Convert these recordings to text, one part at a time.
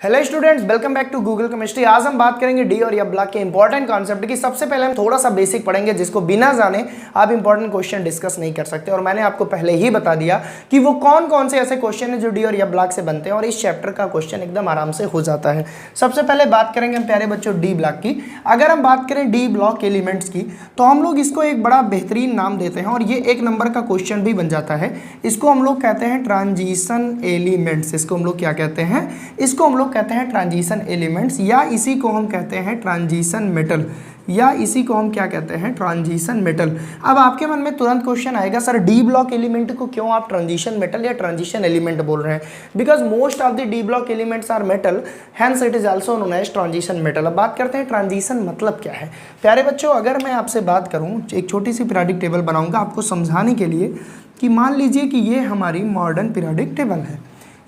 Hello students, welcome back to Google chemistry. आज हम बात करेंगे डी और एफ ब्लॉक के इंपॉर्टेंट कॉन्सेप्ट की। सबसे पहले हम थोड़ा सा बेसिक पढ़ेंगे जिसको बिना जाने आप इंपॉर्टेंट क्वेश्चन डिस्कस नहीं कर सकते। और मैंने आपको पहले ही बता दिया कि वो कौन कौन से ऐसे क्वेश्चन है जो डी और एफ ब्लॉक से बनते हैं और इस चैप्टर का क्वेश्चन एकदम आराम से हो जाता है। सबसे पहले बात करेंगे हम प्यारे बच्चों डी ब्लॉक की। अगर हम बात करें डी ब्लॉक एलिमेंट्स की तो हम लोग इसको एक बड़ा बेहतरीन नाम देते हैं और ये एक नंबर का क्वेश्चन भी बन जाता है। इसको हम लोग कहते हैं ट्रांजिशन एलिमेंट्स। इसको हम लोग क्या कहते हैं? इसको हम लोग कहते हैं ट्रांजिशन एलिमेंट्स, या इसी को हम कहते हैं ट्रांजिशन मेटल, या इसी को हम क्या कहते हैं? Transition metal. अब आपके मन में तुरंत क्वेश्चन आएगा, सर डी ब्लॉक एलिमेंट को क्यों आप ट्रांजिशन मेटल या ट्रांजिशन एलिमेंट बोल रहे हैं? Because most of the D block elements are metal, hence it is also known as transition metal. अब बात करते हैं ट्रांजिशन मतलब क्या है। प्यारे बच्चों, अगर मैं आपसे बात करूं, एक छोटी सी पीरियोडिक टेबल बनाऊंगा आपको समझाने के लिए कि मान लीजिए कि ये हमारी मॉडर्न पीरियोडिक टेबल है।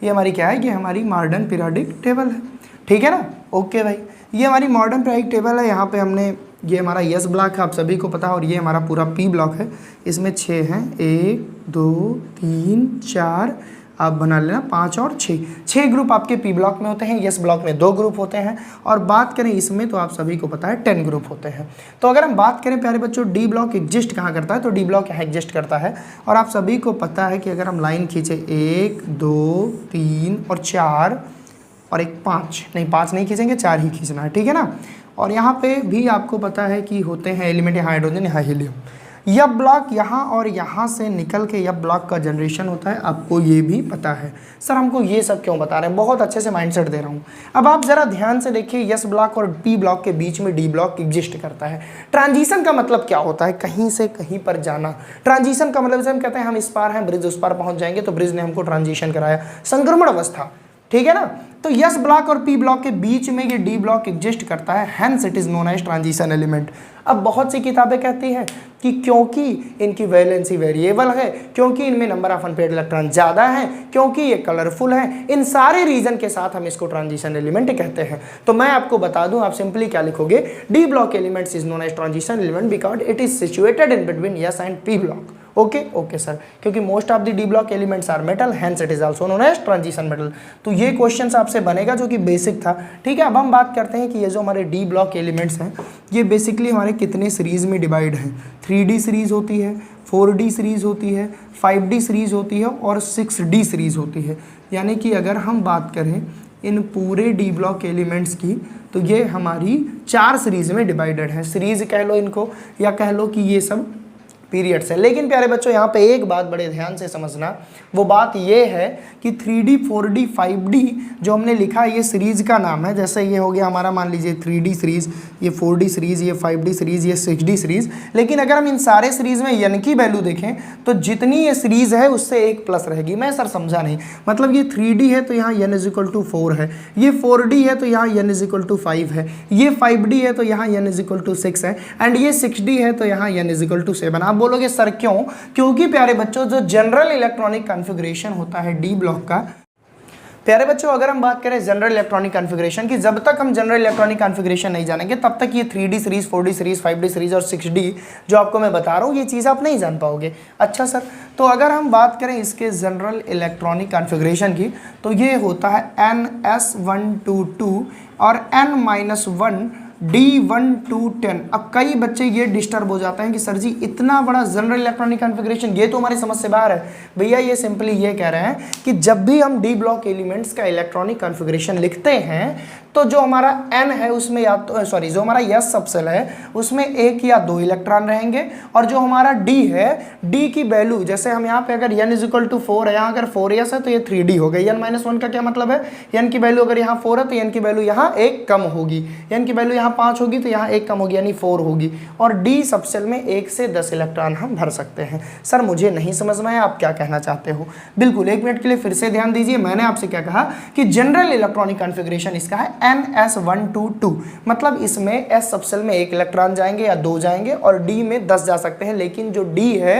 ये हमारी क्या है? ये हमारी मॉडर्न पीरियोडिक टेबल है, ठीक है ना? ओके भाई, ये हमारी मॉडर्न पीरियोडिक टेबल है। यहाँ पे हमने, ये हमारा यस ब्लॉक है, आप सभी को पता है, और ये हमारा पूरा पी ब्लॉक है। इसमें 6 हैं, 1 2 3 4, आप बना लेना 5 और 6 ग्रुप आपके पी ब्लॉक में होते हैं। यस ब्लॉक में 2 ग्रुप होते हैं। और बात करें इसमें तो आप सभी को पता है 10 ग्रुप होते हैं। तो अगर हम बात करें प्यारे बच्चों डी ब्लॉक एग्जिस्ट कहाँ करता है, तो डी ब्लॉक यहाँ एग्जिस्ट करता है। और आप सभी को पता है कि अगर हम लाइन खींचे 1 2 3 और 4 और एक 5 नहीं खींचेंगे, 4 ही खींचना है, ठीक है ना? और यहाँ पे भी आपको पता है कि होते हैं एलिमेंट, यहाँ हाइड्रोजन, यहाँ हीलियम। यह ब्लॉक यहाँ और यहाँ से निकल के यह ब्लॉक का जनरेशन होता है, आपको ये भी पता है। सर हमको ये सब क्यों बता रहे हैं? बहुत अच्छे से माइंडसेट दे रहा हूँ। अब आप जरा ध्यान से देखिए, यस ब्लॉक और पी ब्लॉक के बीच में डी ब्लॉक एग्जिस्ट करता है। ट्रांजिशन का मतलब क्या होता है? कहीं से कहीं पर जाना। ट्रांजिशन का मतलब जैसे हम कहते हैं हम इस पार हैं, ब्रिज उस पार पहुँच जाएंगे, तो ब्रिज ने हमको ट्रांजिशन कराया, संक्रमण अवस्था, ठीक है ना? तो यस ब्लॉक और पी ब्लॉक के बीच में ये डी ब्लॉक एग्जिस्ट करता है, hence it is known as transition element. अब बहुत सी किताबें कहती हैं कि क्योंकि इनकी वैलेंसी वेरिएबल है, क्योंकि इनमें नंबर ऑफ अनपेयर्ड इलेक्ट्रॉन ज़्यादा है, क्योंकि ये कलरफुल है, इन सारे रीजन के साथ हम इसको ट्रांजिशन एलिमेंट कहते हैं। तो मैं आपको बता दूं, आप सिंपली क्या लिखोगे? D block elements is known as transition element because it is situated in between S and P block. Okay sir, क्योंकि most of the D block elements are metal, hence it is also known as transition metal. तो ये question आपसे बनेगा जो कि basic था, ठीक है? अब हम बात करते हैं कि ये जो हमारे डी ब्लॉक एलिमेंट्स हैं ये बेसिकली हमारे कितने सीरीज में डिवाइड हैं। 3D सीरीज होती है, 4D सीरीज होती है, 5D सीरीज होती है और 6D सीरीज होती है। यानी कि अगर हम बात करें इन पूरे डी ब्लॉक एलिमेंट्स की तो ये हमारी 4 सीरीज में डिवाइडेड है। सीरीज कह लो इनको, या कह लो कि ये सब पीरियड्स है। लेकिन प्यारे बच्चों यहाँ पे एक बात बड़े ध्यान से समझना, वो बात ये है कि 3D 4D 5D जो हमने लिखा है ये सीरीज का नाम है। जैसे ये हो गया हमारा, मान लीजिए 3D सीरीज, ये 4D सीरीज, ये 5D सीरीज, ये 6D सीरीज। लेकिन अगर हम इन सारे सीरीज में यन की वैल्यू देखें तो जितनी ये सीरीज है उससे 1 प्लस रहेगी। मैं सर समझा नहीं, मतलब ये 3D है तो यहाँ n इक्वल टू 4 है, ये 4D है तो यहाँ n इक्वल टू 5 है, ये 5D है तो यहाँ n इक्वल टू 6 है, एंड ये 6D है तो यहाँ n इक्वल टू 7। आप बोलोगे सर क्यों? क्योंकि प्यारे बच्चों जो जनरल इलेक्ट्रॉनिक कॉन्फ़िगरेशन होता है डी ब्लॉक का, प्यारे बच्चों अगर हम बात करें जनरल इलेक्ट्रॉनिक कॉन्फ़िगरेशन की, जब तक हम जनरल इलेक्ट्रॉनिक कॉन्फ़िगरेशन नहीं जानेंगे तब तक ये 3D series, 4D series, 5D series और 6D जो आपको मैं बता रहा हूँ ये चीज़ आप नहीं जान पाओगे। अच्छा सर, तो अगर हम बात करें इसके जनरल इलेक्ट्रॉनिक कॉन्फ़िगरेशन की तो ये होता है NS122 और N-1 D1 to 10। अब कई बच्चे ये डिस्टर्ब हो जाते हैं कि सर जी इतना बड़ा जनरल इलेक्ट्रॉनिक कॉन्फ़िगरेशन, ये तो हमारी समझ से बाहर है। भैया ये सिंपली ये कह रहे हैं कि जब भी हम डी ब्लॉक एलिमेंट्स का इलेक्ट्रॉनिक कॉन्फ़िगरेशन लिखते हैं तो जो हमारा N है उसमें या तो जो हमारा यस सबसेल है उसमें 1 या 2 इलेक्ट्रॉन रहेंगे, और जो हमारा D है, D की वैल्यू जैसे हम यहाँ पे अगर n इक्वल टू 4 है, यहाँ अगर 4s है तो ये 3D हो गई। n-1 का क्या मतलब है? n की वैल्यू अगर यहाँ 4 है तो n की वैल्यू यहाँ 1 कम होगी, n की वैल्यू यहाँ 5 होगी तो यहाँ 1 कम होगी, यानी 4 होगी। और D सबसेल में 1 से 10 इलेक्ट्रॉन हम भर सकते हैं। सर मुझे नहीं समझना है आप क्या कहना चाहते हो? बिल्कुल, 1 मिनट के लिए फिर से ध्यान दीजिए। मैंने आपसे क्या कहा कि जनरल इलेक्ट्रॉनिक कॉन्फ़िगरेशन इसका है NS122, मतलब इसमें S सबसेल में 1 इलेक्ट्रॉन जाएंगे या 2 जाएंगे और D में 10 जा सकते हैं। लेकिन जो D है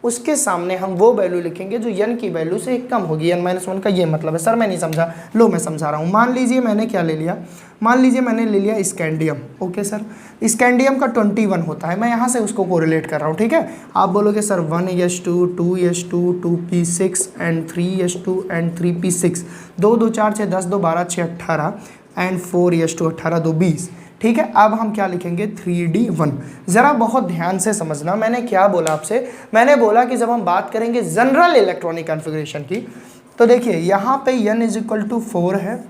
उसके सामने हम वो वैल्यू लिखेंगे जो n की वैल्यू से कम होगी। n-1 का ये मतलब है। सर मैं नहीं समझा, लो मैं समझा रहा हूँ। मान लीजिए मैंने क्या ले लिया, मान लीजिए मैंने ले लिया स्कैंडियम। ओके सर, स्कैंडियम का 21 होता है, मैं यहाँ से उसको कोरिलेट कर रहा हूँ। ठीक है, आप बोलोगे sir 1s2 2s2 2p6 and 3s2 and 3p6, 2 2 4 6 10 2 12 6 18 and 4s2 18 2 20। ठीक है, अब हम क्या लिखेंगे 3d1। ज़रा बहुत ध्यान से समझना, मैंने क्या बोला आपसे, मैंने बोला कि जब हम बात करेंगे जनरल इलेक्ट्रॉनिक कॉन्फ़िगरेशन की, तो देखिए यहाँ पे n = 4 है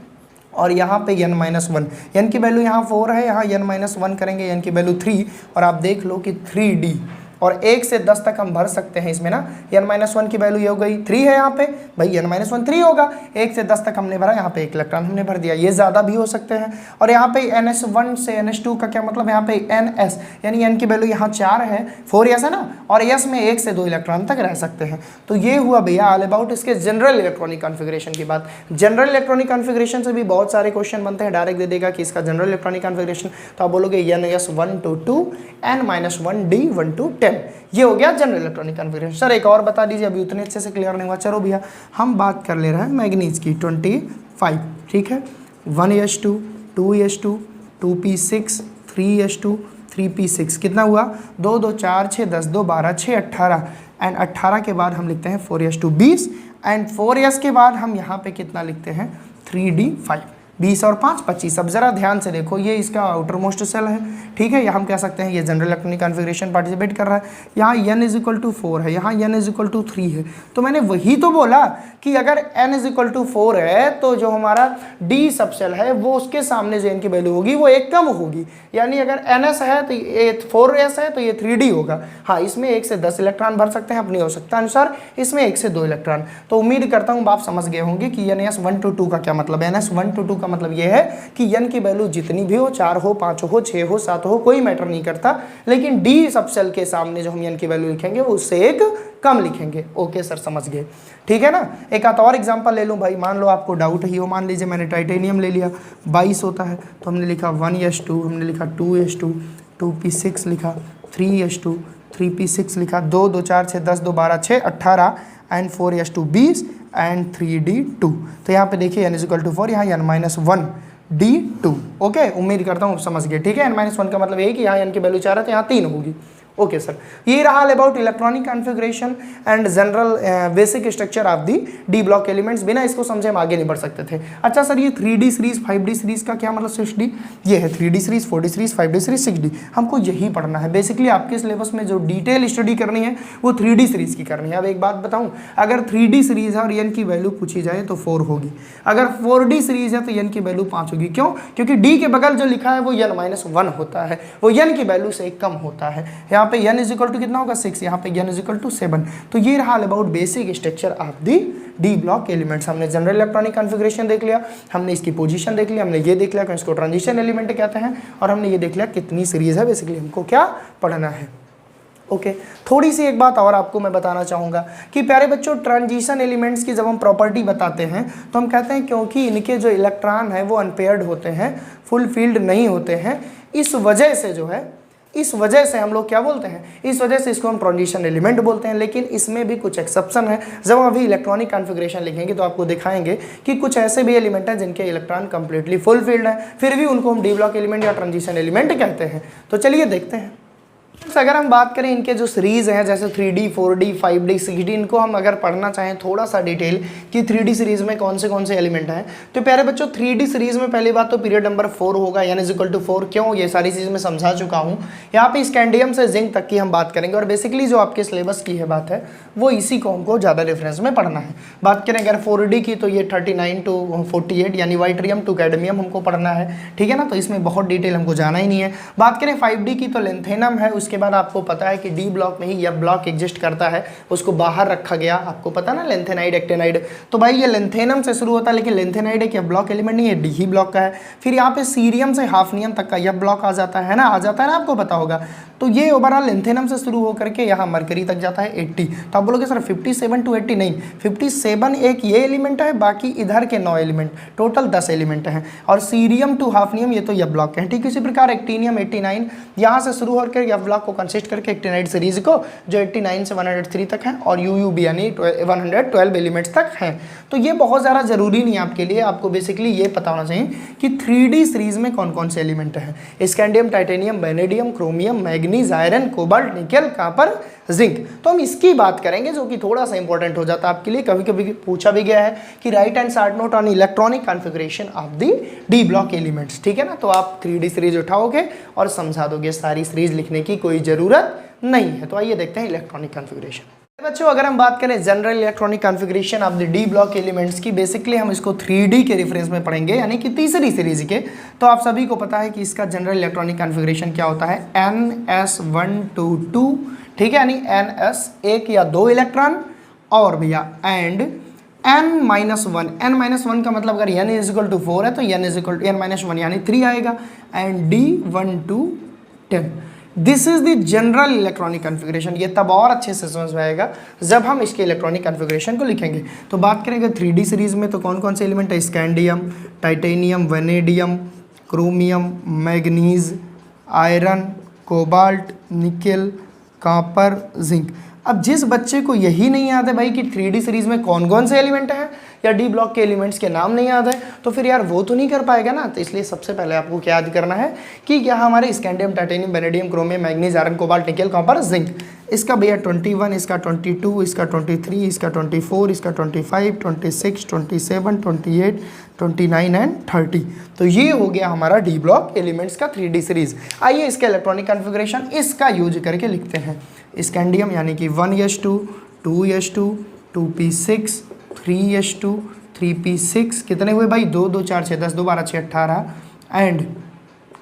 और यहाँ पे n-1, n की वैल्यू यहाँ 4 है, यहाँ n-1 करेंगे, n की वैल्यू 3, और आप देख लो कि 3d, और 1 से 10 तक हम भर सकते हैं इसमें ना। n-1 की वैल्यू ये हो गई 3 है, यहाँ पे भाई n-1 3 होगा, 1 से 10 तक हमने भरा, यहाँ पे 1 इलेक्ट्रॉन हमने भर दिया। ये ज़्यादा भी हो सकते हैं। और यहाँ पे ns1 से ns2 का क्या मतलब, यहाँ पे ns यानी n की वैल्यू यहाँ 4 है, 4s है ना, और s में 1 से 2 इलेक्ट्रॉन तक रह सकते हैं। तो ये हुआ भैया ऑल अबाउट इसके जनरल इलेक्ट्रॉनिक कॉन्फ़िगरेशन की बात। जनरल इलेक्ट्रॉनिक कॉन्फ़िगरेशन से भी बहुत सारे क्वेश्चन बनते हैं, डायरेक्ट दे देगा कि इसका जनरल इलेक्ट्रॉनिक कॉन्फ़िगरेशन, तो आप बोलोगे ns1 to 2 n-1 d1 to 10। ये हो गया जनरल इलेक्ट्रॉनिक कॉन्फ़िगरेशन। सर एक और बता दीजिए, अभी उतने अच्छे से क्लियर नहीं हुआ। चलो भैया हम बात कर ले रहे हैं मैग्नीज की 25। ठीक है, 1s2 2s2 2p6 3s2 3p6, कितना हुआ 2 2 4 6 10 2 12 6 18 एंड 18 के बाद हम लिखते हैं 4s2 20 एंड 4s के बाद हम यहाँ पे कितना लिखते हैं 3d5, 20 और 5 25। अब जरा ध्यान से देखो, ये इसका आउटर मोस्ट सेल है। ठीक है, यहाँ हम कह सकते हैं ये जनरल इलेक्ट्रॉनिक कॉन्फ़िगरेशन पार्टिसिपेट कर रहा है। यहाँ n = 4 है, यहाँ n = 3 है। तो मैंने वही तो बोला कि अगर n = 4 है तो जो हमारा d सब सेल है वो उसके सामने जो n की वैल्यू होगी वो 1 कम होगी। यानी अगर ns है तो ये 4s है तो ये 3d होगा। हाँ, इसमें 1 से 10 इलेक्ट्रॉन भर सकते हैं अपनी आवश्यकता अनुसार, इसमें 1 से 2 इलेक्ट्रॉन। तो उम्मीद करता हूँ आप समझ गए होंगे कि ns1 to 2 का क्या मतलब है। ns1 to 2 का मतलब ये है कि n की वैल्यू जितनी भी हो, 4 हो 5 हो 6 हो 7 हो, कोई मैटर नहीं करता, लेकिन d सब सेल के सामने जो हम n की वैल्यू लिखेंगे वो उससे 1 कम लिखेंगे। ओके सर, समझ गए। ठीक है ना, एक आध और एग्जांपल ले लूँ भाई, मान लो आपको डाउट ही हो, मान लीजिए मैंने टाइटेनियम ले लिया, 22 होता है, तो हमने लिखा 1s2, हमने लिखा 2s2 2p6 लिखा, 3s2 3p6 लिखा, 2 2 4 6 10 2 12 6 18 एंड 4s2 20 एंड 3d2। तो यहाँ पे देखिए n = 4, यहाँ n-1 d2। ओके, उम्मीद करता हूँ समझ गए। ठीक है, n-1 का मतलब यही कि यहाँ n की वैल्यू 4 है तो यहाँ 3 होगी। ओके सर, ये रहा about electronic configuration and general basic structure of the D block elements. बिना इसको समझे हम आगे नहीं बढ़ सकते थे। अच्छा सर, ये 3D सीरीज 5D सीरीज का क्या मतलब 6D? ये है 3D series 4D series 5D series 6D, हमको यही पढ़ना है। बेसिकली आपके सिलेबस में जो डिटेल स्टडी करनी है वो 3D सीरीज की करनी है। अब एक बात बताऊँ, अगर 3D सीरीज है और n की वैल्यू पूछी जाए तो 4 होगी, अगर 4D सीरीज है तो n की वैल्यू 5 होगी। क्यों? क्योंकि d के बगल जो लिखा है वो n-1 होता है, वो n की वैल्यू से कम होता है। यहाँ पे n = कितना होगा 6, यहाँ पे n = 7। तो ये रहा about basic structure of the D block elements. हमने जनरल इलेक्ट्रॉनिक कॉन्फ़िगरेशन देख लिया, हमने इसकी पोजीशन देख लिया, हमने ये देख लिया कि इसको ट्रांजिशन एलिमेंट कहते हैं, और हमने ये देख लिया कितनी सीरीज है बेसिकली हमको क्या पढ़ना है। ओके, थोड़ी सी एक बात और आपको मैं बताना चाहूँगा कि प्यारे बच्चों, ट्रांजिशन एलिमेंट्स की जब हम प्रॉपर्टी बताते हैं तो हम कहते हैं क्योंकि इनके जो इलेक्ट्रॉन है वो अनपेयर्ड होते हैं, फुल फील्ड नहीं होते हैं, इस वजह से जो है, इस वजह से हम लोग क्या बोलते हैं, इस वजह से इसको हम ट्रांजिशन एलिमेंट बोलते हैं। लेकिन इसमें भी कुछ एक्सेप्शन है। जब हम अभी इलेक्ट्रॉनिक कॉन्फ़िगरेशन लिखेंगे तो आपको दिखाएंगे कि कुछ ऐसे भी एलिमेंट हैं जिनके इलेक्ट्रॉन कंप्लीटली फुल फील्ड है, फिर भी उनको हम डी ब्लॉक एलिमेंट या ट्रांजिशन एलिमेंट कहते हैं। तो चलिए देखते हैं। अगर हम बात करें इनके जो सीरीज़ हैं जैसे 3D 4D 5D 6D, इनको हम अगर पढ़ना चाहें थोड़ा सा डिटेल कि 3D सीरीज़ में कौन से एलिमेंट हैं, तो प्यारे बच्चों 3D सीरीज़ में पहली बात तो पीरियड नंबर 4 होगा, n = 4। क्यों? ये सारी चीज़ मैं समझा चुका हूँ। यहाँ पे स्कैंडियम से जिंक तक की हम बात करेंगे, और बेसिकली जो आपके सिलेबस की है बात है वो इसी को हमको ज़्यादा रेफरेंस में पढ़ना है। बात करें अगर 4D की तो ये 39 to 48 यानी वाइट्रियम टू कैडमियम हमको पढ़ना है। ठीक है ना, तो इसमें बहुत डिटेल हमको जाना ही नहीं है। बात करें 5D की तो लेंथेनम है, उसके बाद आपको पता है कि डी ब्लॉक में ही एफ ब्लॉक एग्जिस्ट करता है, उसको बाहर रखा गया, आपको पता ना, लेंथेनाइड एक्टेनाइड। तो भाई ये लेंथेनम से शुरू होता है, लेकिन लेंथेनाइड एक एफ ब्लॉक एलिमेंट नहीं है, डी ही ब्लॉक का है। फिर यहाँ पे सीरियम से हाफनियम तक का एफ ब्लॉक आ जाता है ना, आ जाता है ना, आपको पता होगा। तो ये ओवरऑल लेंथेनम से शुरू होकर के यहाँ मरकरी तक जाता है 80। तो आप बोलोगे सर 57 to 80 नहीं, 57 एक ये एलिमेंट है, बाकी इधर के 9 एलिमेंट, टोटल 10 एलिमेंट हैं। और सीरियम टू हाफनियम ये तो एफ ब्लॉक है। ठीक इसी प्रकार एक्टिनियम 89 यहाँ से शुरू होकर एफ ब्लॉक को कंसिस्ट करके एक्टिनाइड सीरीज को, जो 89 से 103 तक है, और UUB यानी 112 एलिमेंट्स तक हैं। तो ये बहुत ज़्यादा ज़रूरी नहीं है आपके लिए, आपको बेसिकली ये पता होना चाहिए कि 3D सीरीज में कौन कौन से एलिमेंट हैं। Scandium, titanium, vanadium, chromium, manganese, iron, cobalt, nickel, copper, zinc. तो हम इसकी बात करेंगे जो कि थोड़ा सा इंपॉर्टेंट हो जाता है आपके लिए। कभी कभी पूछा भी गया है कि right and short note on electronic configuration of the D block elements, ठीक है ना। तो आप 3D सीरीज उठाओगे और समझा दोगे, सारी सीरीज लिखने की कोई ज़रूरत नहीं है। तो आइए देखते हैं इलेक्ट्रॉनिक कॉन्फ़िगरेशन। बच्चों अगर हम बात करें general electronic configuration of the D block elements की, बेसिकली हम इसको 3D के रेफरेंस में पढ़ेंगे, यानी कि तीसरी सीरीज के। तो आप सभी को पता है कि इसका जनरल इलेक्ट्रॉनिक कॉन्फ़िगरेशन क्या होता है, NS122, ठीक है, यानी NS 1 या 2 इलेक्ट्रॉन, और भैया एंड n-1, n-1 का मतलब अगर n = 4 है तो n-1 यानी 3 आएगा, and D1 to 10। This is the general electronic configuration. ये तब और अच्छे से समझ में आएगा जब हम इसके इलेक्ट्रॉनिक कॉन्फ़िगरेशन को लिखेंगे। तो बात करेंगे 3D सीरीज में तो कौन कौन से एलिमेंट है, scandium, titanium, vanadium, chromium, manganese, iron, cobalt, nickel, copper, zinc. अब जिस बच्चे को यही नहीं याद है भाई कि 3D सीरीज में कौन कौन से एलिमेंट हैं, या डी ब्लॉक के एलिमेंट्स के नाम नहीं याद है, तो फिर यार वो तो नहीं कर पाएगा ना। तो इसलिए सबसे पहले आपको क्या याद करना है कि क्या हमारे scandium, titanium, vanadium, chromium, manganese, iron, cobalt, nickel, copper, zinc. इसका भैया 21, इसका 22, इसका 23, इसका 24, इसका 25, 26, 27, 28, 29 एंड 30। तो ये हो गया हमारा डी ब्लॉक एलिमेंट्स का 3D सीरीज। आइए इसका इलेक्ट्रॉनिक कॉन्फ़िगरेशन इसका यूज करके लिखते हैं। स्कैंडियम यानी कि 1s2, 2s2, 2p6, 3s2, 3p6, कितने हुए भाई, 2 2 4 6 10, 2 12 6 18, एंड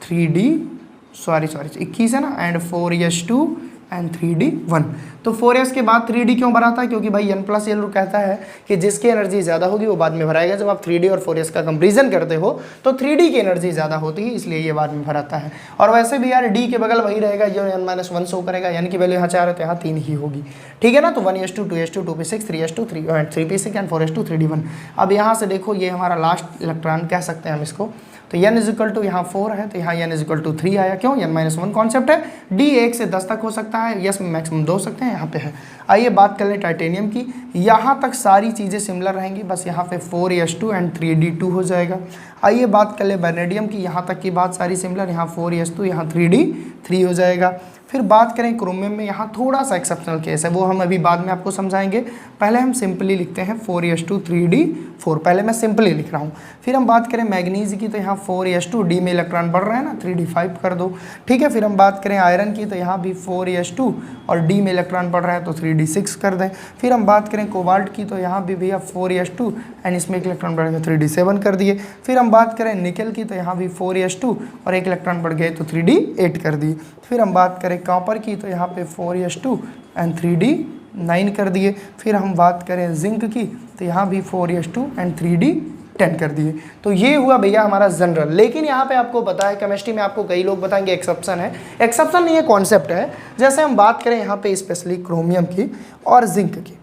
21 है ना, एंड 4s2 एंड 3d1। तो 4s के बाद 3d क्यों भराता है, क्योंकि भाई n+l कहता है कि जिसकी एनर्जी ज़्यादा होगी वो बाद में भराएगा। जब आप 3d और 4s का कंपेरिजन करते हो तो 3d की एनर्जी ज़्यादा होती है, इसलिए ये बाद में भराता है। और वैसे भी यार d के बगल वही रहेगा जो n-1 शो करेगा, यानी कि वैल्यू यहाँ 4 है तो यहाँ 3 ही होगी, ठीक है ना। तो 1s2, 2s2, 2p6, 3s2, 3p6 and 4s2, 3d1। अब यहाँ से देखो ये हमारा लास्ट इलेक्ट्रॉन कह सकते हैं हम इसको। तो n = यहाँ 4 है तो यहाँ n = 3 आया, क्यों, n-1 कॉन्सेप्ट है। d 1 से 10 तक हो सकता है, यस मैक्सिमम 2 हो सकते हैं, यहाँ पे है। आइए बात कर लें टाइटेनियम की। यहाँ तक सारी चीज़ें सिमिलर रहेंगी, बस यहाँ पे 4s2 एंड 3d2 हो जाएगा। आइए बात कर लें वेनेडियम की, यहाँ तक की बात सारी सिमिलर, यहाँ 4s2, यहाँ 3d3 हो जाएगा। फिर बात करें क्रोमियम में, यहाँ थोड़ा सा एक्सेप्शनल केस है, वो हम अभी बाद में आपको समझाएंगे। पहले हम सिंपली लिखते हैं 4s2 3d4, पहले मैं सिंपली लिख रहा हूँ। फिर हम बात करें मैग्नीज की, तो यहाँ 4s2, d में इलेक्ट्रॉन बढ़ रहा है ना, 3d5 कर दो, ठीक है। फिर हम बात करें आयरन की, तो यहाँ भी 4s2 और d में इलेक्ट्रॉन बढ़ रहा है तो 3d6 कर दें। फिर हम बात करें कोबाल्ट की, तो यहाँ भी भैया 4s2 एंड इसमें एक इलेक्ट्रॉन बढ़ गया 3d7 कर दिए। फिर हम बात करें निकेल की, तो यहाँ भी 4s2 और एक इलेक्ट्रॉन बढ़ गए तो 3d8 कर दिए। फिर हम बात करें कॉपर की, तो यहाँ पे 4s2 एंड 3d9 कर दिए। फिर हम बात करें जिंक की, तो यहाँ भी 4s2 एंड 3d10 कर दिए। तो ये हुआ भैया हमारा जनरल। लेकिन यहाँ पे आपको पता है केमिस्ट्री में आपको कई लोग बताएंगे एक्सेप्शन है, एक्सेप्शन नहीं है, कॉन्सेप्ट है। जैसे हम बात करें यहाँ पे स्पेशली क्रोमियम की और जिंक की,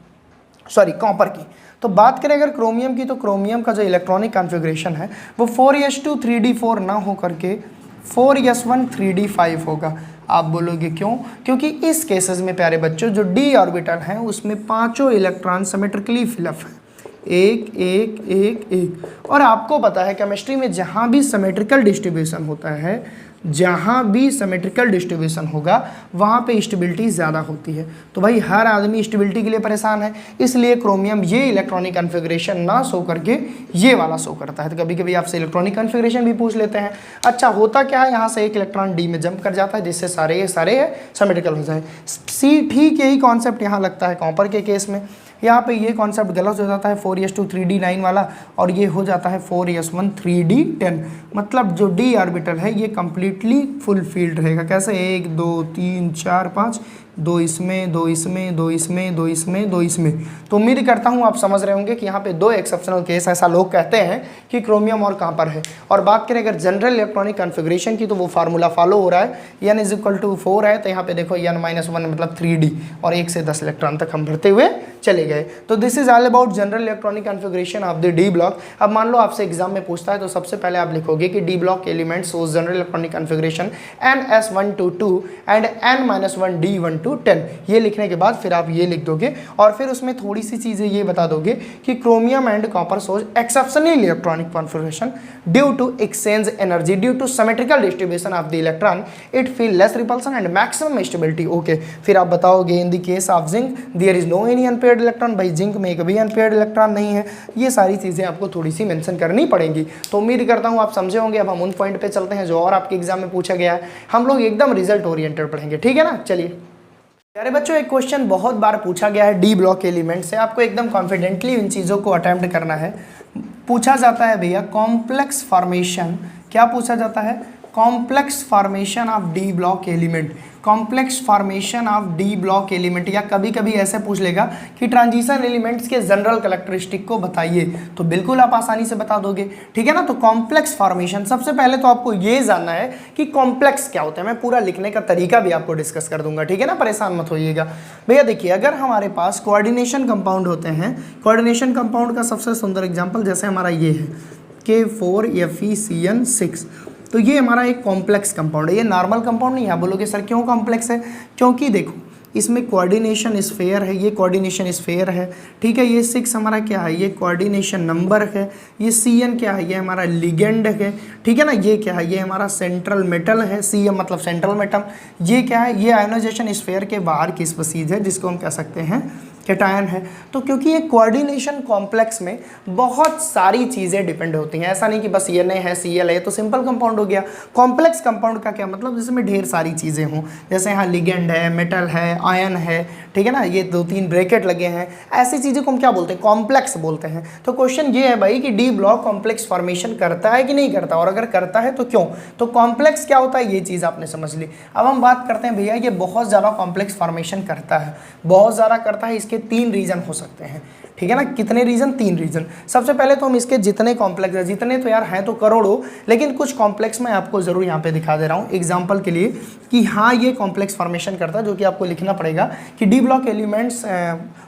सॉरी कॉपर की। तो बात करें अगर क्रोमियम की, तो क्रोमियम का जो इलेक्ट्रॉनिक कॉन्फ़िगरेशन है वो 4s2 3d4 ना हो करके 4s1 3d5 होगा। आप बोलोगे क्यों, क्योंकि इस केसेस में प्यारे बच्चों जो d ऑर्बिटल हैं उसमें पांचों इलेक्ट्रॉन सिमेट्रिकली फिलअप है, एक एक एक एक। और आपको पता है केमिस्ट्री में जहाँ भी सिमेट्रिकल डिस्ट्रीब्यूशन होता है, जहाँ भी सिमेट्रिकल डिस्ट्रीब्यूशन होगा वहाँ पे स्टेबिलिटी ज़्यादा होती है। तो भाई हर आदमी स्टेबिलिटी के लिए परेशान है, इसलिए क्रोमियम ये इलेक्ट्रॉनिक कॉन्फ़िगरेशन ना शो करके ये वाला शो करता है। तो कभी कभी आपसे इलेक्ट्रॉनिक कॉन्फ़िगरेशन भी पूछ लेते हैं। अच्छा होता क्या है, यहाँ से एक इलेक्ट्रॉन डी में जंप कर जाता है जिससे सारे सिमेट्रिकल हो जाए। ठीक यही कॉन्सेप्ट यहाँ लगता है कॉपर के केस में। यहाँ पे ये कॉन्सेप्ट गलत हो जाता है 4s2 3d9 वाला, और ये हो जाता है 4s1 3d10। मतलब जो d ऑर्बिटल है ये कम्प्लीटली फुल फील्ड रहेगा। कैसे, 1 2 3 4 5, दो इसमें, दो इसमें, दो इसमें, दो इसमें, दो इसमें। तो उम्मीद करता हूँ आप समझ रहे होंगे कि यहाँ पे दो एक्सेप्शनल केस ऐसा लोग कहते हैं कि क्रोमियम और कहाँ पर है। और बात करें अगर जनरल इलेक्ट्रॉनिक कॉन्फ़िगरेशन की तो वो फार्मूला फॉलो हो रहा है, n इज इक्वल टू 4 है, तो यहाँ पे देखो n-1 मतलब 3d और 1 से 10 इलेक्ट्रॉन तक हम भरते हुए चले गए। तो this is all about general electronic configuration of the D block. अब मान लो आपसे एग्जाम में पूछता है तो सबसे पहले आप लिखोगे कि D block elements shows general electronic configuration NS1 to 2 and N-1 D1 to 10। ये लिखने के बाद फिर आप ये लिख दोगे और फिर उसमें थोड़ी सी चीज़ें ये बता दोगे कि chromium and copper shows exceptional electronic configuration due to exchange energy due to symmetrical distribution of the electron, it feel less repulsion and maximum stability. Okay, फिर आप बताओगे in the case of zinc there is no any unpaired electron, भाई zinc में एक भी unpaired electron नहीं है। ये सारी चीज़ें आपको थोड़ी सी मेंशन करनी पड़ेंगी। तो उम्मीद करता हूँ आप समझे होंगे। अब हम उन पॉइंट पे चलते हैं जो और आपके एग्जाम में पूछा गया है। हम लोग एकदम रिजल्ट ओरिएंटेड पढ़ेंगे, ठीक है ना। चलिए प्यारे बच्चों, एक क्वेश्चन बहुत बार पूछा गया है डी ब्लॉक एलिमेंट से, आपको एकदम कॉन्फिडेंटली इन चीज़ों को अटेम्प्ट करना है। पूछा जाता है भैया कॉम्प्लेक्स फॉर्मेशन, क्या पूछा जाता है? Complex formation of D block element, complex formation of D block element. या कभी कभी ऐसे पूछ लेगा कि ट्रांजिशन एलिमेंट्स के जनरल कैरेक्टरिस्टिक को बताइए, तो बिल्कुल आप आसानी से बता दोगे, ठीक है ना। तो कॉम्प्लेक्स फॉर्मेशन, सबसे पहले तो आपको ये जानना है कि कॉम्प्लेक्स क्या होता है। मैं पूरा लिखने का तरीका भी आपको डिस्कस कर दूंगा, ठीक है ना, परेशान मत होइएगा भैया। देखिए, अगर हमारे पास कोऑर्डिनेशन कंपाउंड होते हैं, कोऑर्डिनेशन कंपाउंड का सबसे सुंदर एग्जाम्पल जैसे हमारा ये है K4FeCN6, तो ये हमारा एक कॉम्प्लेक्स कंपाउंड है। ये नॉर्मल कंपाउंड नहीं है। आप बोलोगे सर क्यों कॉम्प्लेक्स है? क्योंकि देखो इसमें कोऑर्डिनेशन स्फेयर है, ये कोऑर्डिनेशन स्फेयर है, ठीक है। ये 6 हमारा क्या है? ये कोऑर्डिनेशन नंबर है। ये CN क्या है? ये हमारा लिगेंड है, ठीक है ना। ये क्या है? ये हमारा सेंट्रल मेटल है, CM मतलब सेंट्रल मेटल। ये क्या है? ये आयोनाइजेशन स्फेयर के बाहर की स्पीशीज है जिसको हम कह सकते हैं कैटायन है। तो क्योंकि ये कोऑर्डिनेशन कॉम्प्लेक्स में बहुत सारी चीज़ें डिपेंड होती हैं, ऐसा नहीं कि बस Na है Cl है तो सिंपल कंपाउंड हो गया। कॉम्प्लेक्स कंपाउंड का क्या मतलब? जिसमें ढेर सारी चीज़ें हों, जैसे यहाँ लिगेंड है, मेटल है, आयन है, ठीक है ना, ये 2-3 ब्रैकेट लगे हैं, ऐसी चीज़ें को हम क्या बोलते हैं? कॉम्प्लेक्स बोलते हैं। तो क्वेश्चन ये है भाई कि डी ब्लॉक कॉम्प्लेक्स फॉर्मेशन करता है कि नहीं करता, और अगर करता है तो क्यों। तो कॉम्प्लेक्स क्या होता है ये चीज़ आपने समझ ली। अब हम बात करते हैं भैया, ये बहुत ज़्यादा कॉम्प्लेक्स फॉर्मेशन करता है, बहुत ज़्यादा करता है। इसके 3 रीजन हो सकते हैं, ठीक है ना। कितने रीजन? 3 रीजन। सबसे पहले तो हम इसके जितने कॉम्प्लेक्स है, जितने तो यार हैं तो करोड़ों, लेकिन कुछ कॉम्प्लेक्स मैं आपको जरूर यहाँ पे दिखा दे रहा हूँ एग्जांपल के लिए कि हाँ ये कॉम्प्लेक्स फॉर्मेशन करता है, जो कि आपको लिखना पड़ेगा कि D block elements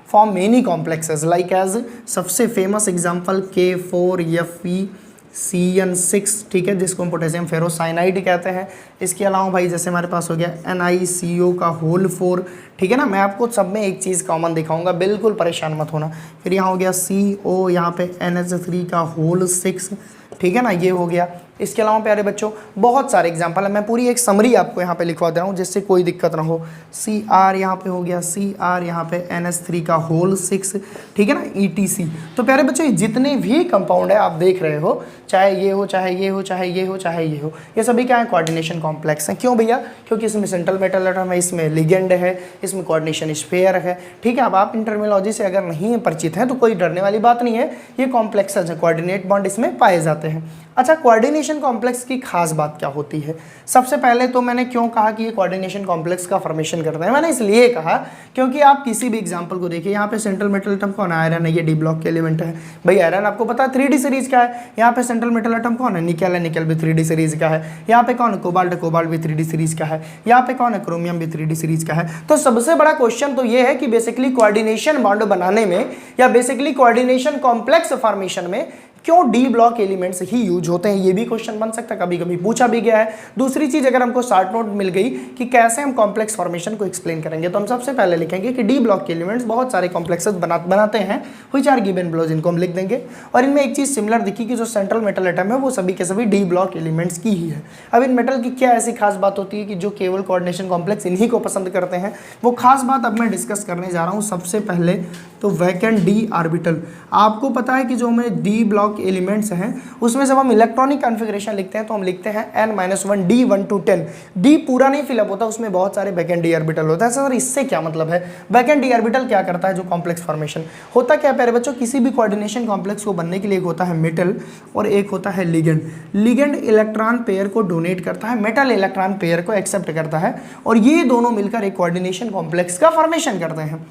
form many complexes like as सबसे फेमस एग्जाम्पल K4FeCN6, ठीक है, जिसको हम पोटेशियम फेरोसाइनाइड कहते हैं। इसके अलावा भाई जैसे हमारे पास हो गया NiCO का होल 4, ठीक है ना। मैं आपको सब में एक चीज़ कॉमन दिखाऊंगा, बिल्कुल परेशान मत होना। फिर यहाँ हो गया CO, यहाँ पे NH3 का होल 6, ठीक है ना, ये हो गया। इसके अलावा प्यारे बच्चों बहुत सारे एग्जाम्पल है, मैं पूरी एक समरी आपको यहाँ पे लिखवा दे रहा हूँ जिससे कोई दिक्कत ना हो। CR यहाँ पे हो गया, CR यहाँ पे NH3 का होल 6, ठीक है ना, ETC। तो प्यारे बच्चों ये जितने भी कंपाउंड है आप देख रहे हो, चाहे ये हो, चाहे ये हो, चाहे ये हो, चाहे ये हो, ये सभी क्या है? कोऑर्डिनेशन कॉम्प्लेक्स है। क्यों भैया? क्योंकि इसमें सेंट्रल मेटल एटम है, इसमें लिगेंड है, इसमें कोऑर्डिनेशन स्फेयर है, ठीक है। अब आप इन टर्मिनोलॉजी से अगर नहीं परिचित हैं तो कोई डरने वाली बात नहीं है, ये कॉम्प्लेक्सेस है, कोऑर्डिनेट बॉन्ड इसमें पाए जाते हैं। अच्छा, कोऑर्डिनेशन कॉम्प्लेक्स की खास बात क्या होती है? सबसे पहले तो मैंने क्यों कहा कि ये कोऑर्डिनेशन कॉम्प्लेक्स का फॉर्मेशन करता है, मैंने इसलिए कहा क्योंकि आप किसी भी एग्जांपल को देखिए, यहाँ पे सेंट्रल मेटल एटम कौन है? आयरन है, ये डी ब्लॉक के एलिमेंट है। भाई आयरन आपको पता है 3D सीरीज का है। यहाँ पे सेंट्रल मेटल एटम कौन है? निकल है, निकल भी 3D सीरीज का है। यहाँ पे कौन है? कोबाल्ट, कोबाल्ट भी 3D सीरीज का है। यहाँ पे कौन है? क्रोमियम भी 3D सीरीज का है। तो सबसे बड़ा क्वेश्चन तो ये है कि बेसिकली कोऑर्डिनेशन बॉन्ड बनाने में या बेसिकली कोऑर्डिनेशन कॉम्प्लेक्स फॉर्मेशन में क्यों डी ब्लॉक एलिमेंट्स ही यूज होते हैं, ये भी क्वेश्चन बन सकता है, कभी कभी पूछा भी गया है। दूसरी चीज, अगर हमको शॉर्ट नोट मिल गई कि कैसे हम कॉम्प्लेक्स फॉर्मेशन को एक्सप्लेन करेंगे, तो हम सबसे पहले लिखेंगे कि डी ब्लॉक के एलिमेंट्स बहुत सारे कॉम्प्लेक्सेस बनाते हैं, व्हिच आर गिवन बिलो, जिनको हम लिख देंगे। और इनमें एक चीज सिमिलर दिखी कि जो सेंट्रल मेटल एटम है वो सभी के सभी डी ब्लॉक एलिमेंट्स की ही है। अब इन मेटल की क्या ऐसी खास बात होती है कि जो केवल कोऑर्डिनेशन कॉम्प्लेक्स इन्हीं को पसंद करते हैं? वो खास बात अब मैं डिस्कस करने जा रहा हूँ। सबसे पहले तो वैकेंट डी ऑर्बिटल, आपको पता है कि जो हमें डी ब्लॉक ब्लॉक एलिमेंट्स हैं उसमें जब हम इलेक्ट्रॉनिक कॉन्फ़िगरेशन लिखते हैं तो हम लिखते हैं n-1 d 1 to 10। d पूरा नहीं फिलअप होता, उसमें बहुत सारे बैकेंड डी ऑर्बिटल होता है। सर इससे क्या मतलब है? बैकेंड डी ऑर्बिटल क्या करता है? जो कॉम्प्लेक्स फॉर्मेशन होता क्या प्यारे बच्चों, किसी भी कोऑर्डिनेशन कॉम्प्लेक्स को बनने के लिए एक होता है मेटल और एक होता है लिगेंड। लिगेंड इलेक्ट्रॉन पेयर को डोनेट करता है, मेटल इलेक्ट्रॉन पेयर को एक्सेप्ट करता है, और ये दोनों मिलकर एक कोऑर्डिनेशन कॉम्प्लेक्स का फॉर्मेशन करते हैं।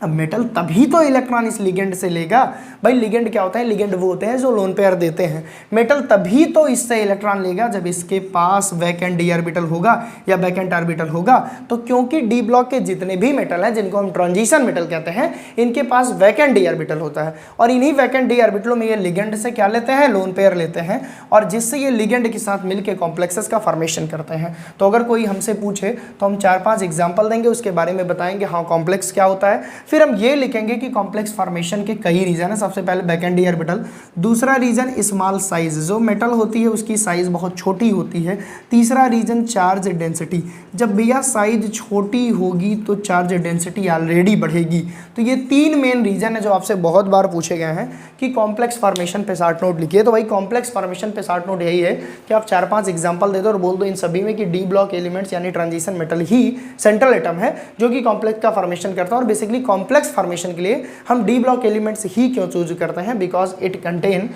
अब मेटल तभी तो इलेक्ट्रॉन इस लिगेंड से लेगा। भाई लिगेंड क्या होता है? लिगेंड वो होते हैं जो लोन पेयर देते हैं। मेटल तभी तो इससे इलेक्ट्रॉन लेगा जब इसके पास वैकेंट डी ऑर्बिटल होगा या वैकेंट ऑर्बिटल होगा। तो क्योंकि डी ब्लॉक के जितने भी मेटल हैं जिनको हम ट्रांजिशन मेटल कहते हैं, इनके पास वैकेंट डी ऑर्बिटल होता है, और इन्हीं वैकेंट डी ऑर्बिटलों में ये लिगेंड से क्या लेते हैं? लोन पेयर लेते हैं, और जिससे ये लिगेंड के साथ मिलकर कॉम्प्लेक्सेस का फॉर्मेशन करते हैं। तो अगर कोई हमसे पूछे तो हम 4-5 एग्जाम्पल देंगे, उसके बारे में बताएंगे हाँ कॉम्प्लेक्स क्या होता है। फिर हम ये लिखेंगे कि कॉम्प्लेक्स फॉर्मेशन के कई रीजन है। सबसे पहले बैकेंड डी ऑर्बिटल, दूसरा रीजन स्मॉल साइज, जो मेटल होती है उसकी साइज बहुत छोटी होती है। तीसरा रीजन चार्ज डेंसिटी, जब भैया साइज छोटी होगी तो चार्ज डेंसिटी ऑलरेडी बढ़ेगी। तो ये 3 मेन रीजन है जो आपसे बहुत बार पूछे गए हैं कि कॉम्प्लेक्स फॉर्मेशन पे शॉर्ट नोट लिखिए। तो भाई कॉम्प्लेक्स फॉर्मेशन पे शॉर्ट नोट यही है कि आप 4-5 एग्जाम्पल दे दो और बोल दो इन सभी में कि डी ब्लॉक एलिमेंट्स यानी ट्रांजिशन मेटल ही सेंट्रल एटम है जो कि कॉम्प्लेक्स का फॉर्मेशन करता है। और बेसिकली कॉम्प्लेक्स फॉर्मेशन के लिए हम डी ब्लॉक एलिमेंट्स ही क्यों चूज करते हैं? Because it contain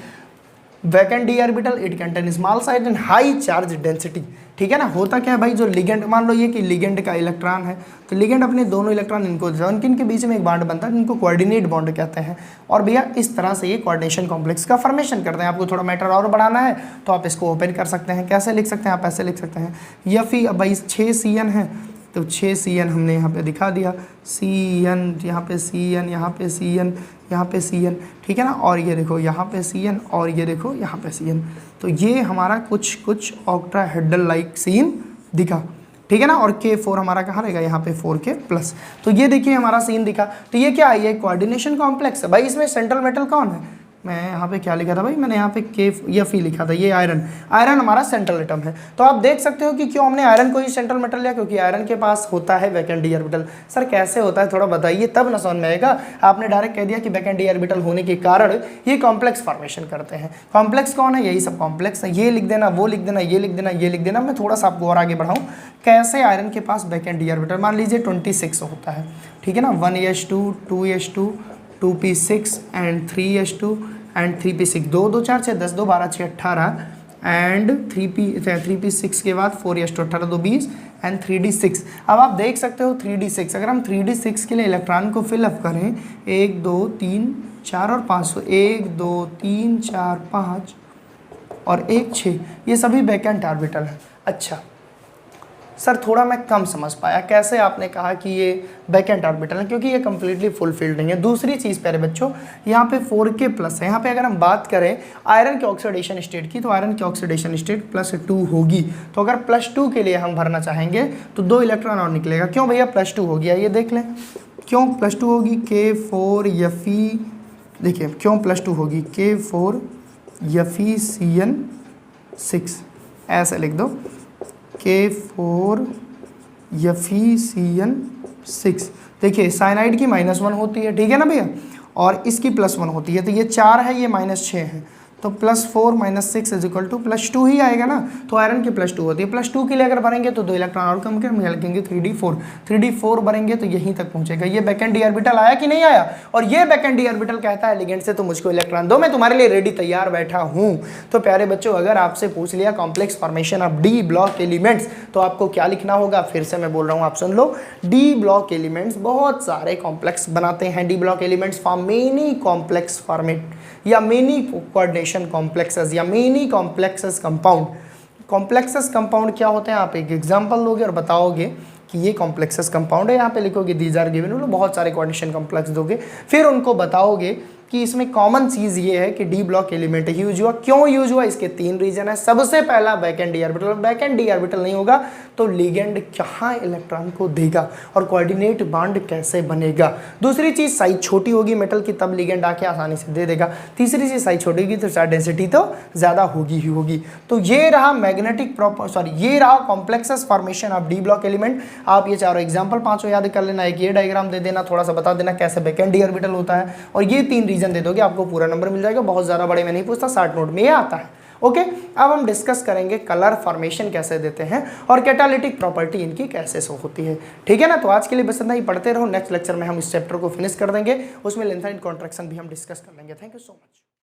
vacant D orbital, it contain small size and high charge density. ठीक है ना। होता क्या है भाई, जो लिगेंड, मान लो ये कि लिगेंड का इलेक्ट्रॉन है, तो लिगेंड अपने दोनों इलेक्ट्रॉन इनको देता है, उनके बीच में एक बॉन्ड बनता है जिनको कोऑर्डिनेट बॉन्ड कहते हैं। और भैया इस तरह से ये कोऑर्डिनेशन कॉम्प्लेक्स का फॉर्मेशन करते हैं। आपको थोड़ा मैटर और बढ़ाना है तो आप इसको ओपन कर सकते हैं। कैसे लिख सकते हैं? आप ऐसे लिख सकते हैं, या फिर अब भाई 6 CN है तो 6 CN हमने यहाँ पे दिखा दिया, CN यहाँ पे CN, यहाँ पे CN, यहाँ पे CN, ठीक है ना। और ये देखो यहाँ पे CN और ये देखो यहाँ पे CN। तो ये हमारा कुछ ऑक्टाहेड्रल लाइक सीन दिखा, ठीक है ना। और K4 हमारा कहाँ रहेगा? यहाँ पे 4K प्लस। तो ये देखिए हमारा सीन दिखा। तो ये क्या है? ये कोऑर्डिनेशन कॉम्प्लेक्स है। भाई इसमें सेंट्रल मेटल कौन है? मैं यहाँ पे क्या लिखा था भाई? मैंने यहाँ पे KF लिखा था। ये आयरन, आयरन हमारा सेंट्रल एटम है। तो आप देख सकते हो कि क्यों हमने आयरन को ही सेंट्रल मेटल लिया, क्योंकि आयरन के पास होता है वैकेंट डी ऑर्बिटल। सर कैसे होता है थोड़ा बताइए, तब ना समझ में आएगा। आपने डायरेक्ट कह दिया कि वैकेंट डी ऑर्बिटल होने के कारण ये कॉम्प्लेक्स फॉर्मेशन करते हैं। कॉम्प्लेक्स कौन है? यही सब कॉम्प्लेक्स है। ये लिख देना, वो लिख देना, ये लिख देना, ये लिख देना। मैं थोड़ा सा आपको और आगे बढ़ाऊँ, कैसे आयरन के पास वैकेंट डी ऑर्बिटल मान लीजिए 26 होता है, ठीक है ना। 1s2, 2s2, 2p6 and 3s2 and 3p6, 2 2 4 6 10 2 12 6 18 and 3p6 के बाद 4s2 18 2 20 एंड 3d6। अब आप देख सकते हो 3d6, अगर हम 3d6 के लिए इलेक्ट्रॉन को फिलअप करें 1 2 3 4 और 5, 1 2 3 4 5 और 1 6, ये सभी वैकेंट ऑर्बिटल हैं। अच्छा सर थोड़ा मैं कम समझ पाया, कैसे आपने कहा कि ये वैकेंट ऑर्बिटल है? क्योंकि ये कम्प्लीटली फुलफिल्ड नहीं है। दूसरी चीज़ प्यारे बच्चों, यहाँ पे 4K प्लस है। यहाँ पे अगर हम बात करें आयरन के ऑक्सीडेशन स्टेट की, तो आयरन की ऑक्सीडेशन स्टेट +2 होगी। तो अगर +2 के लिए हम भरना चाहेंगे तो 2 इलेक्ट्रॉन और निकलेगा। क्यों भैया +2 हो गया? ये देख लें क्यों +2 होगी। K4Fe, देखिए क्यों +2 होगी, K4FeCN6, ऐसे लिख दो, K4FeCN6। देखिए साइनाइड की -1 होती है, ठीक है ना भैया, और इसकी +1 होती है। तो ये 4 है, ये -6 है, तो +4 - 6 = +2 ही आएगा ना। तो आयरन की +2 होती है। +2 के लिए अगर भरेंगे तो 2 इलेक्ट्रॉन और कम कर लिखेंगे 3d4 भरेंगे तो यहीं तक पहुंचेगा। ये वैकेंट डी ऑर्बिटल आया कि नहीं आया? और ये वैकेंट डी ऑर्बिटल कहता है लिगेंड से तो मुझको इलेक्ट्रॉन दो, मैं तुम्हारे लिए रेडी तैयार बैठा हूं। तो प्यारे बच्चों अगर आपसे पूछ लिया complex formation of D block elements, तो आपको क्या लिखना होगा? फिर से मैं बोल रहा हूँ, आप सुन लो। डी ब्लॉक एलिमेंट्स बहुत सारे कॉम्प्लेक्स बनाते हैं। D block elements form many complex format या मेनी कोऑर्डिनेशन कॉम्प्लेक्सेस या many complexes compound. Complexes compound क्या होते हैं? आप एक एग्जांपल दोगे और बताओगे कि ये कॉम्प्लेक्सेस कंपाउंड है। यहाँ पे लिखोगे दीज आर गिवन, बहुत सारे कोऑर्डिनेशन कॉम्प्लेक्स दोगे, फिर उनको बताओगे कि इसमें कॉमन चीज़ ये है कि डी ब्लॉक एलिमेंट यूज हुआ। क्यों यूज हुआ? इसके 3 रीजन है। सबसे पहला vacant D orbital, vacant D orbital नहीं होगा तो लिगेंड कहाँ इलेक्ट्रॉन को देगा और कोऑर्डिनेट बॉन्ड कैसे बनेगा। दूसरी चीज़ साइज छोटी होगी मेटल की, तब लिगेंड आके आसानी से दे देगा। तीसरी चीज़ साइज छोटी होगी तो चार्ज डेंसिटी तो ज़्यादा होगी ही होगी। तो ये रहा ये रहा complexes formation of D block element. आप ये चारों एग्जाम्पल 5 याद कर लेना, एक ये डायग्राम दे देना, थोड़ा सा बता देना कैसे वैकेंट डी ऑर्बिटल होता है, और ये 3 रीजन दे दोगे आपको पूरा नंबर मिल जाएगा। बहुत ज़्यादा बड़े में नहीं पूछता, 60 नोट में ये आता है। ओके, अब हम डिस्कस करेंगे कलर फॉर्मेशन कैसे देते हैं और कैटालिटिक प्रॉपर्टी इनकी कैसे शो होती है। ठीक है ना, तो आज के लिए बस इतना ही, पढ़ते रहो। नेक्स्ट लेक्चर में हम इस चैप्टर को फिनिश कर देंगे, उसमें लेंथ एंड कॉन्ट्रैक्शन भी हम डिस्कस कर लेंगे। Thank you so much.